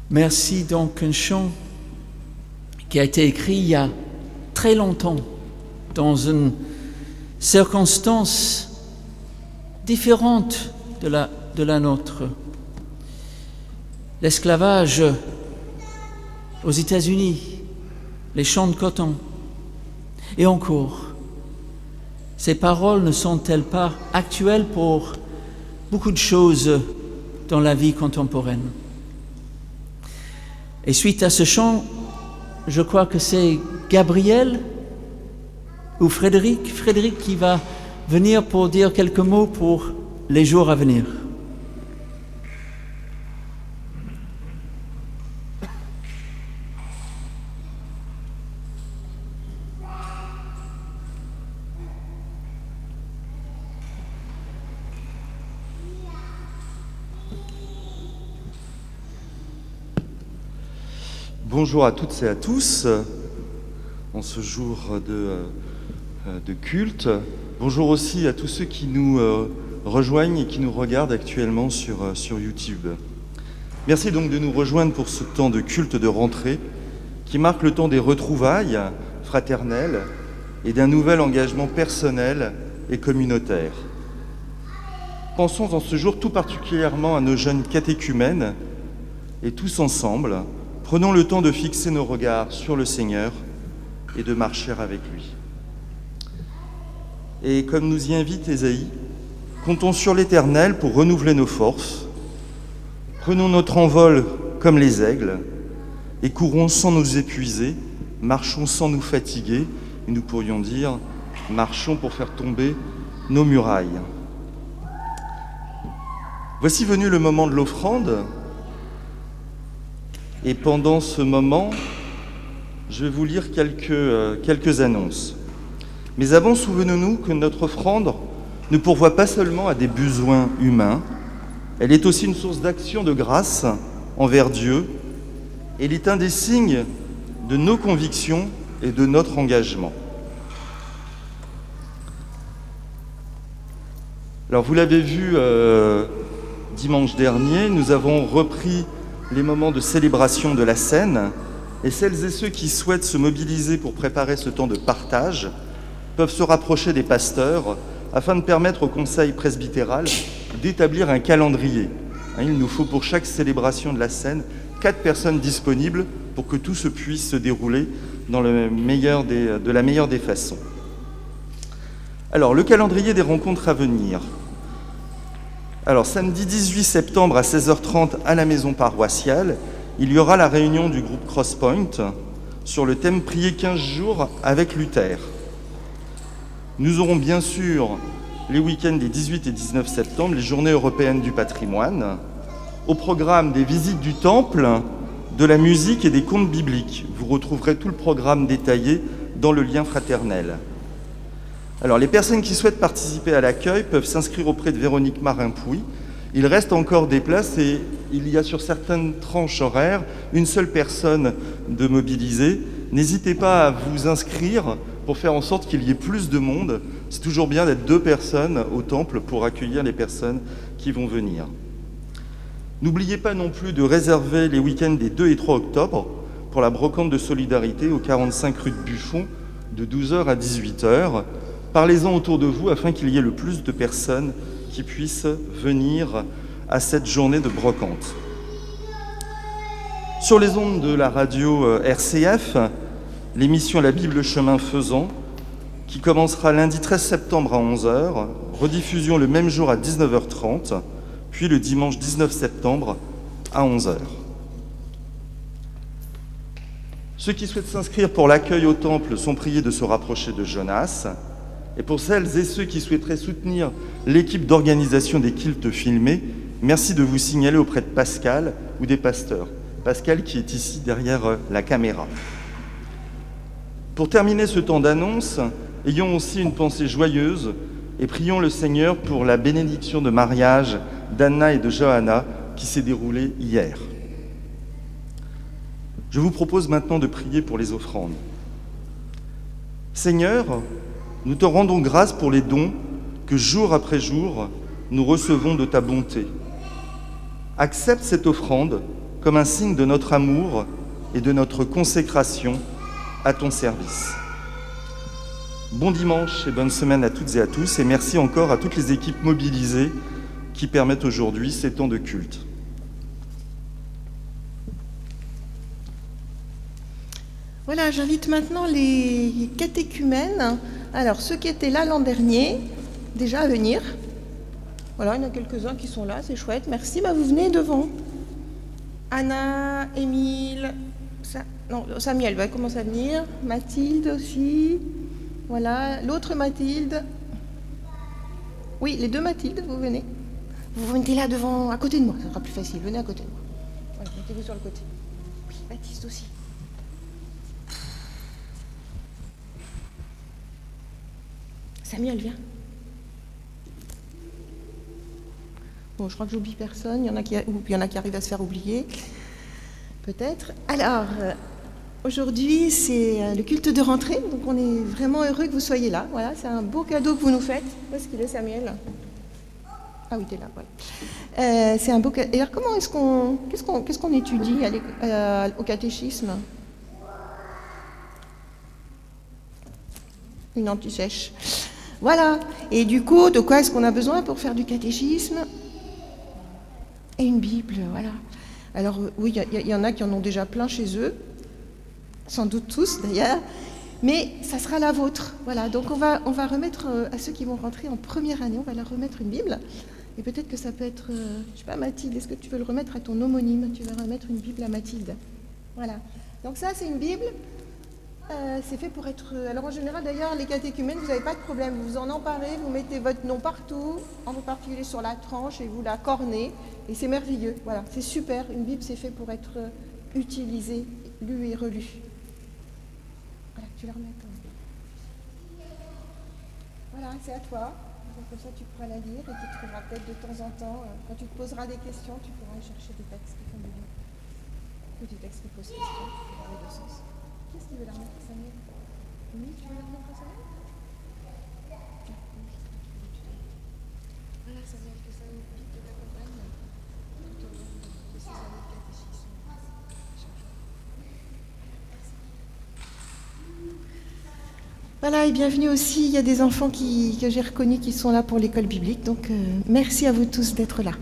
Merci, donc un chant qui a été écrit il y a très longtemps, dans une circonstance différente de la nôtre. L'esclavage aux États-Unis, les champs de coton. Et encore, ces paroles ne sont-elles pas actuelles pour beaucoup de choses dans la vie contemporaine? Et suite à ce chant, je crois que c'est Gabriel ou Frédéric qui va venir pour dire quelques mots pour les jours à venir. Bonjour à toutes et à tous, en ce jour de culte. Bonjour aussi à tous ceux qui nous rejoignent et qui nous regardent actuellement sur YouTube. Merci donc de nous rejoindre pour ce temps de culte de rentrée qui marque le temps des retrouvailles fraternelles et d'un nouvel engagement personnel et communautaire. Pensons en ce jour tout particulièrement à nos jeunes catéchumènes et tous ensemble, prenons le temps de fixer nos regards sur le Seigneur et de marcher avec lui. Et comme nous y invite Ésaïe, comptons sur l'Éternel pour renouveler nos forces. Prenons notre envol comme les aigles et courons sans nous épuiser, marchons sans nous fatiguer, et nous pourrions dire, marchons pour faire tomber nos murailles. Voici venu le moment de l'offrande. Et pendant ce moment, je vais vous lire quelques annonces. Mais avant, souvenons-nous que notre offrande ne pourvoit pas seulement à des besoins humains, elle est aussi une source d'action de grâce envers Dieu. Elle est un des signes de nos convictions et de notre engagement. Alors vous l'avez vu dimanche dernier, nous avons repris les moments de célébration de la scène, et celles et ceux qui souhaitent se mobiliser pour préparer ce temps de partage peuvent se rapprocher des pasteurs afin de permettre au conseil presbytéral d'établir un calendrier. Il nous faut pour chaque célébration de la scène 4 personnes disponibles pour que tout se puisse se dérouler dans de la meilleure des façons. Alors, le calendrier des rencontres à venir. Alors, samedi 18 septembre à 16h30 à la maison paroissiale, il y aura la réunion du groupe Crosspoint sur le thème « Prier 15 jours avec Luther ». Nous aurons bien sûr les week-ends des 18 et 19 septembre, les journées européennes du patrimoine. Au programme des visites du temple, de la musique et des contes bibliques. Vous retrouverez tout le programme détaillé dans le lien fraternel. Alors, les personnes qui souhaitent participer à l'accueil peuvent s'inscrire auprès de Véronique Marin-Pouy. Il reste encore des places et il y a sur certaines tranches horaires une seule personne de mobiliser. N'hésitez pas à vous inscrire pour faire en sorte qu'il y ait plus de monde. C'est toujours bien d'être 2 personnes au temple pour accueillir les personnes qui vont venir. N'oubliez pas non plus de réserver les week-ends des 2 et 3 octobre pour la brocante de solidarité au 45 rue de Buffon de 12h à 18h. Parlez-en autour de vous afin qu'il y ait le plus de personnes qui puissent venir à cette journée de brocante. Sur les ondes de la radio RCF, l'émission La Bible chemin faisant, qui commencera lundi 13 septembre à 11h, rediffusion le même jour à 19h30, puis le dimanche 19 septembre à 11h. Ceux qui souhaitent s'inscrire pour l'accueil au temple sont priés de se rapprocher de Jonas. Et pour celles et ceux qui souhaiteraient soutenir l'équipe d'organisation des cultes filmés, merci de vous signaler auprès de Pascal ou des pasteurs. Pascal qui est ici derrière la caméra. Pour terminer ce temps d'annonce, ayons aussi une pensée joyeuse et prions le Seigneur pour la bénédiction de mariage d'Anna et de Johanna qui s'est déroulée hier. Je vous propose maintenant de prier pour les offrandes. Seigneur, nous te rendons grâce pour les dons que jour après jour nous recevons de ta bonté. Accepte cette offrande comme un signe de notre amour et de notre consécration à ton service. Bon dimanche et bonne semaine à toutes et à tous, et merci encore à toutes les équipes mobilisées qui permettent aujourd'hui ces temps de culte. Voilà, j'invite maintenant les catéchumènes, alors ceux qui étaient là l'an dernier, déjà à venir. Voilà, il y en a quelques-uns qui sont là, c'est chouette, merci. Vous venez devant. Anna, Émile, Samuel va commencer à venir, Mathilde aussi, voilà, l'autre Mathilde. Oui, les 2 Mathilde, vous venez. Vous venez là devant, à côté de moi, ça sera plus facile, venez à côté de moi. Voilà, mettez-vous sur le côté. Oui, Baptiste aussi. Samuel, viens. Bon, je crois que j'oublie personne. Il y en a qui arrivent à se faire oublier, peut-être. Alors, aujourd'hui, c'est le culte de rentrée, donc on est vraiment heureux que vous soyez là. Voilà, c'est un beau cadeau que vous nous faites. Où est-ce qu'il est, Samuel? Ah oui, t'es là, voilà. C'est un beau cadeau. Et alors, comment est-ce qu'est-ce qu'on étudie au catéchisme? Une anti-sèche. Voilà. Et du coup, de quoi est-ce qu'on a besoin pour faire du catéchisme? Et une Bible, voilà. Alors oui, il y en a qui en ont déjà plein chez eux, sans doute tous d'ailleurs, mais ça sera la vôtre. Voilà. Donc on va remettre à ceux qui vont rentrer en première année, on va leur remettre une Bible. Et peut-être que ça peut être, je sais pas, Mathilde, est-ce que tu veux le remettre à ton homonyme? Tu vas remettre une Bible à Mathilde. Voilà. Donc ça, c'est une Bible. C'est fait pour être... Alors en général d'ailleurs, les catéchumènes, vous n'avez pas de problème, vous vous en emparez, vous mettez votre nom partout, en particulier sur la tranche, et vous la cornez, et c'est merveilleux, voilà, c'est super. Une Bible, c'est fait pour être utilisée, lue et relue. Voilà, tu la remets. Voilà, c'est à toi, donc comme ça tu pourras la lire, et tu trouveras peut-être de temps en temps, quand tu te poseras des questions, tu pourras chercher des textes qui font du bien. Ou des textes qui posent question, dans les 2 sens. Qu'est-ce qui veut la remettre à Samuel? Oui, tu veux la remettre à Samuel? Voilà, Samuel, que Samuel te t'accompagne tout au long de ces années de catéchisme. Voilà, et bienvenue aussi. Il y a des enfants que j'ai reconnus qui sont là pour l'école biblique. Donc, merci à vous tous d'être là.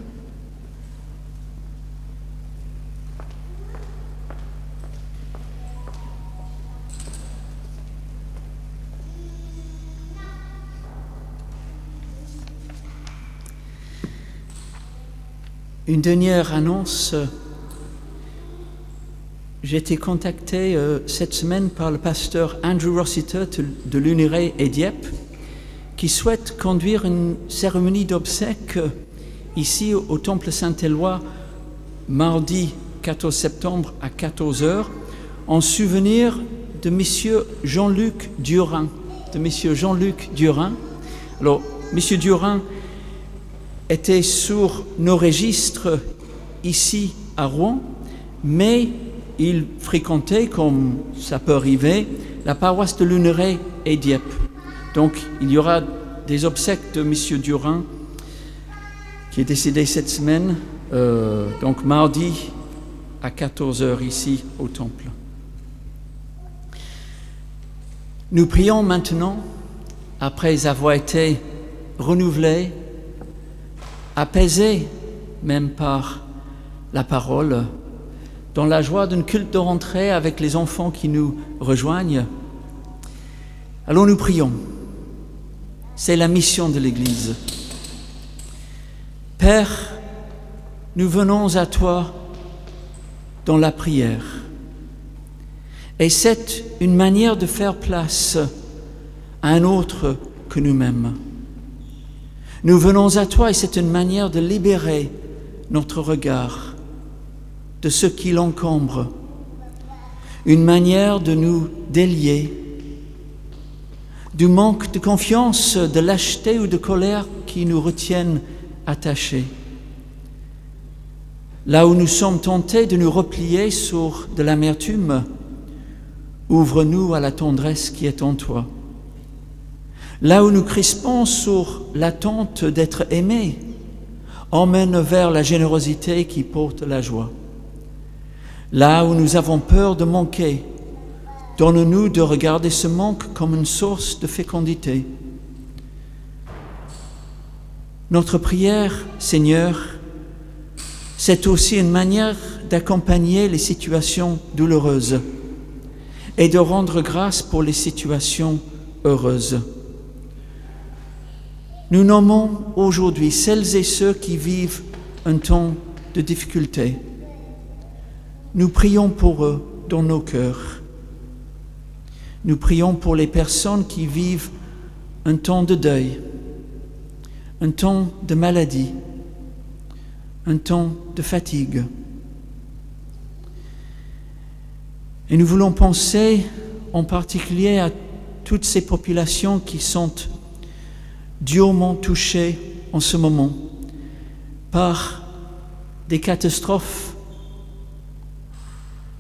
Une dernière annonce. J'ai été contacté cette semaine par le pasteur Andrew Rossiter de l'Uniray et Dieppe qui souhaite conduire une cérémonie d'obsèques ici au Temple Saint-Éloi mardi 14 septembre à 14h en souvenir de Monsieur Jean-Luc Durin. Alors, Monsieur Durin était sur nos registres ici à Rouen, mais il fréquentait, comme ça peut arriver, la paroisse de l'Uniray et Dieppe. Donc, il y aura des obsèques de M. Durin, qui est décédé cette semaine, donc mardi à 14h ici au Temple. Nous prions maintenant, après avoir été renouvelés, apaisés même par la parole, dans la joie d'un culte de rentrée avec les enfants qui nous rejoignent. Alors nous prions. C'est la mission de l'Église. Père, nous venons à toi dans la prière. Et c'est une manière de faire place à un autre que nous-mêmes. Nous venons à toi et c'est une manière de libérer notre regard de ce qui l'encombre, une manière de nous délier du manque de confiance, de lâcheté ou de colère qui nous retiennent attachés. Là où nous sommes tentés de nous replier sur de l'amertume, ouvre-nous à la tendresse qui est en toi. Là où nous crispons sur l'attente d'être aimés, emmène vers la générosité qui porte la joie. Là où nous avons peur de manquer, donne-nous de regarder ce manque comme une source de fécondité. Notre prière, Seigneur, c'est aussi une manière d'accompagner les situations douloureuses et de rendre grâce pour les situations heureuses. Nous nommons aujourd'hui celles et ceux qui vivent un temps de difficulté. Nous prions pour eux dans nos cœurs. Nous prions pour les personnes qui vivent un temps de deuil, un temps de maladie, un temps de fatigue. Et nous voulons penser en particulier à toutes ces populations qui sont durement touchées en ce moment par des catastrophes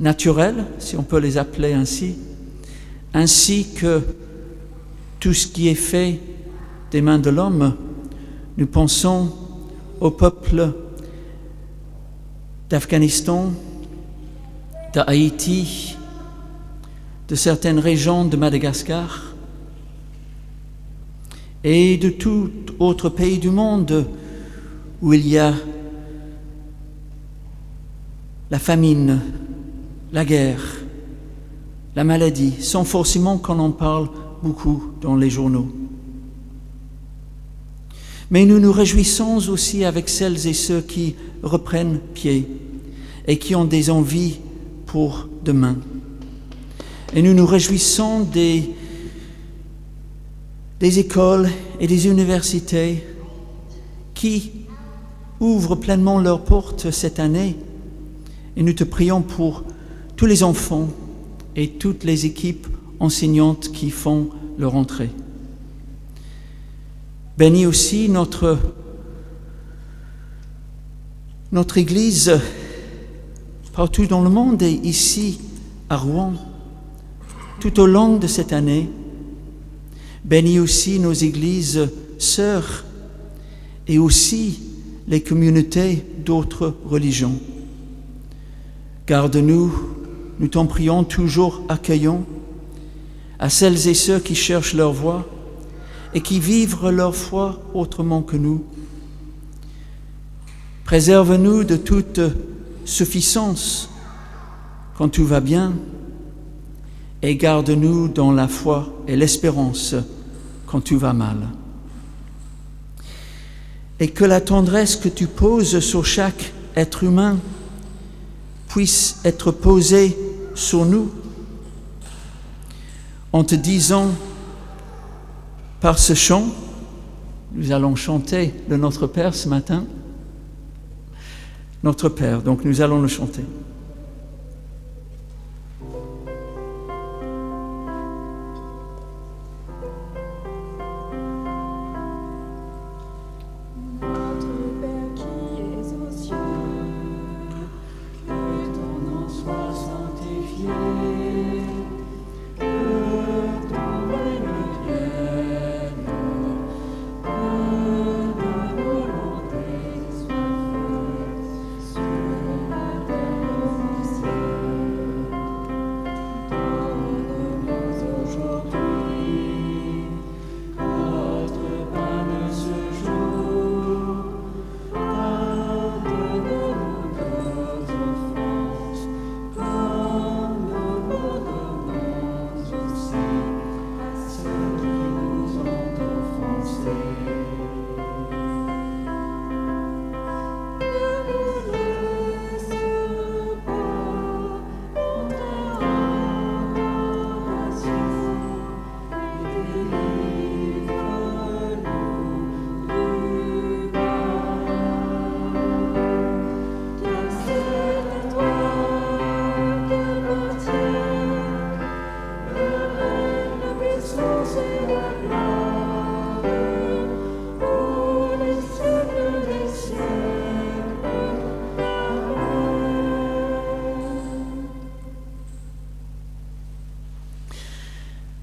naturelles, si on peut les appeler ainsi que tout ce qui est fait des mains de l'homme. Nous pensons au peuple d'Afghanistan, d'Haïti, de certaines régions de Madagascar et de tout autre pays du monde où il y a la famine, la guerre, la maladie, sans forcément qu'on en parle beaucoup dans les journaux. Mais nous nous réjouissons aussi avec celles et ceux qui reprennent pied et qui ont des envies pour demain. Et nous nous réjouissons des écoles et des universités qui ouvrent pleinement leurs portes cette année. Et nous te prions pour tous les enfants et toutes les équipes enseignantes qui font leur entrée. Bénis aussi notre Église partout dans le monde et ici à Rouen. tout au long de cette année. Bénis aussi nos églises sœurs et aussi les communautés d'autres religions. Garde-nous, nous t'en prions, toujours accueillons à celles et ceux qui cherchent leur voie et qui vivent leur foi autrement que nous. Préserve-nous de toute suffisance quand tout va bien et garde-nous dans la foi et l'espérance quand tout va mal. Et que la tendresse que tu poses sur chaque être humain puisse être posée sur nous en te disant par ce chant, nous allons chanter le Notre Père ce matin, Notre Père, donc nous allons le chanter.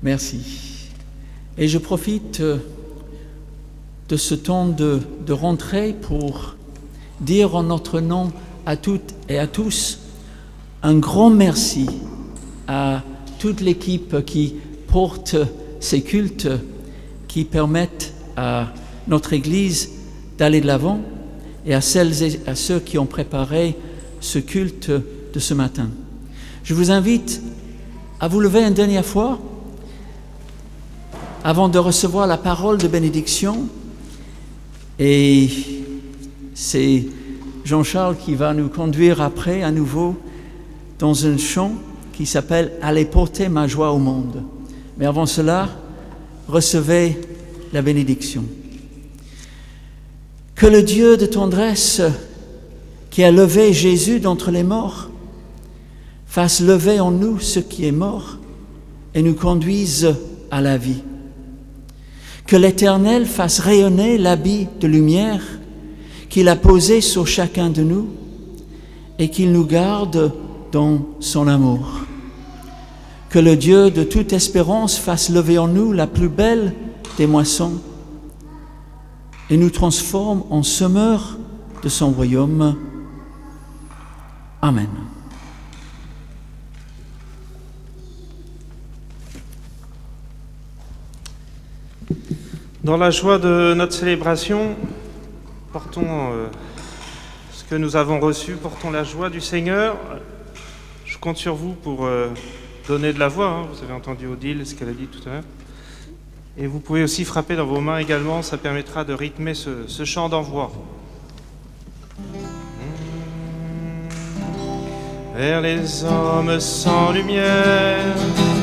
Merci. Et je profite de ce temps de rentrée pour dire en notre nom à toutes et à tous un grand merci à toute l'équipe qui porte ces cultes, qui permettent à notre Église d'aller de l'avant, et à celles et à ceux qui ont préparé ce culte de ce matin. Je vous invite à vous lever une dernière fois avant de recevoir la parole de bénédiction, et c'est Jean-Charles qui va nous conduire après à nouveau dans un chant qui s'appelle « Allez porter ma joie au monde ». Mais avant cela, recevez la bénédiction. Que le Dieu de tendresse qui a levé Jésus d'entre les morts fasse lever en nous ce qui est mort et nous conduise à la vie. Que l'Éternel fasse rayonner l'habit de lumière qu'il a posé sur chacun de nous et qu'il nous garde dans son amour. Que le Dieu de toute espérance fasse lever en nous la plus belle des moissons et nous transforme en semeurs de son royaume. Amen. Dans la joie de notre célébration, portons ce que nous avons reçu, portons la joie du Seigneur. Je compte sur vous pour donner de la voix, hein. Vous avez entendu Odile, ce qu'elle a dit tout à l'heure. Et vous pouvez aussi frapper dans vos mains également, ça permettra de rythmer ce chant d'envoi. Vers les hommes sans lumière,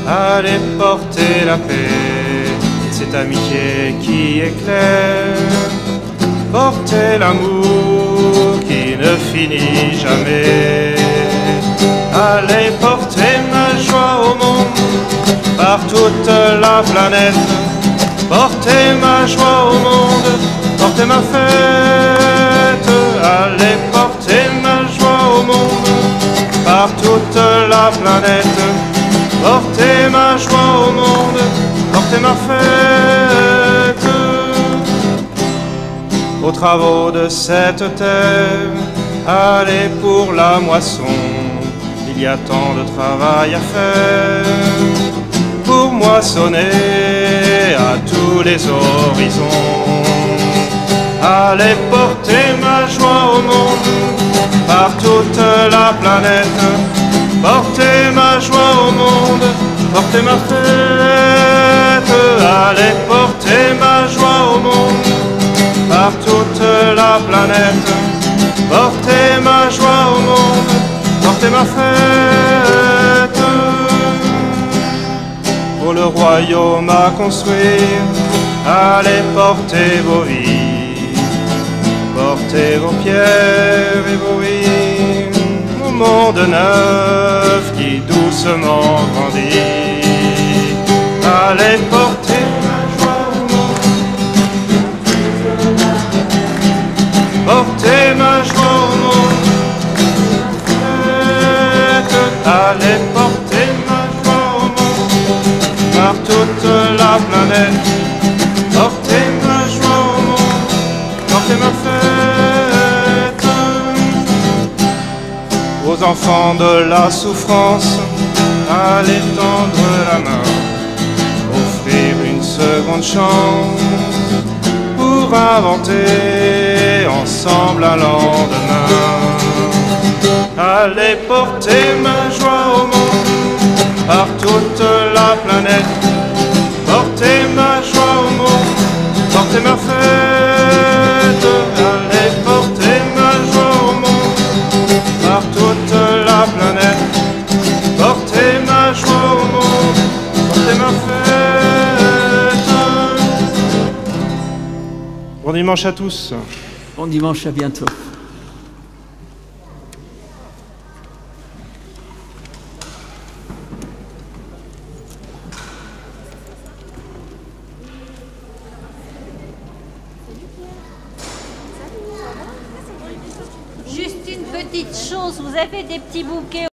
allez porter la paix, cette amitié qui éclaire, portez l'amour qui ne finit jamais. Allez porter ma joie au monde, par toute la planète, portez ma joie au monde, portez ma fête. Allez porter ma joie au monde, par toute la planète, portez ma joie aux travaux de cette terre. Allez pour la moisson, il y a tant de travail à faire. Pour moissonner à tous les horizons. Allez porter ma joie au monde, par toute la planète. Portez ma joie au monde, portez ma fête. Allez porter ma joie au monde, par toute la planète. Portez ma joie au monde, portez ma fête. Pour le royaume à construire, allez porter vos vies, portez vos pierres et vos rives au monde neuf qui doucement grandit. Allez porter ma joie au monde, portez ma joie au monde. Allez porter ma joie au monde, par toute la planète. Portez ma joie au monde, portez ma fête. Aux enfants de la souffrance, allez tendre la main, offrir une seconde chance pour inventer ensemble un lendemain. Allez porter ma joie au monde, par toute la planète. Portez ma joie au monde, portez ma fête. Allez porter ma joie au monde, par toute la planète. Portez ma joie au monde, portez ma fête. Bon dimanche à tous. Bon dimanche, à bientôt. Juste une petite chose, vous avez des petits bouquets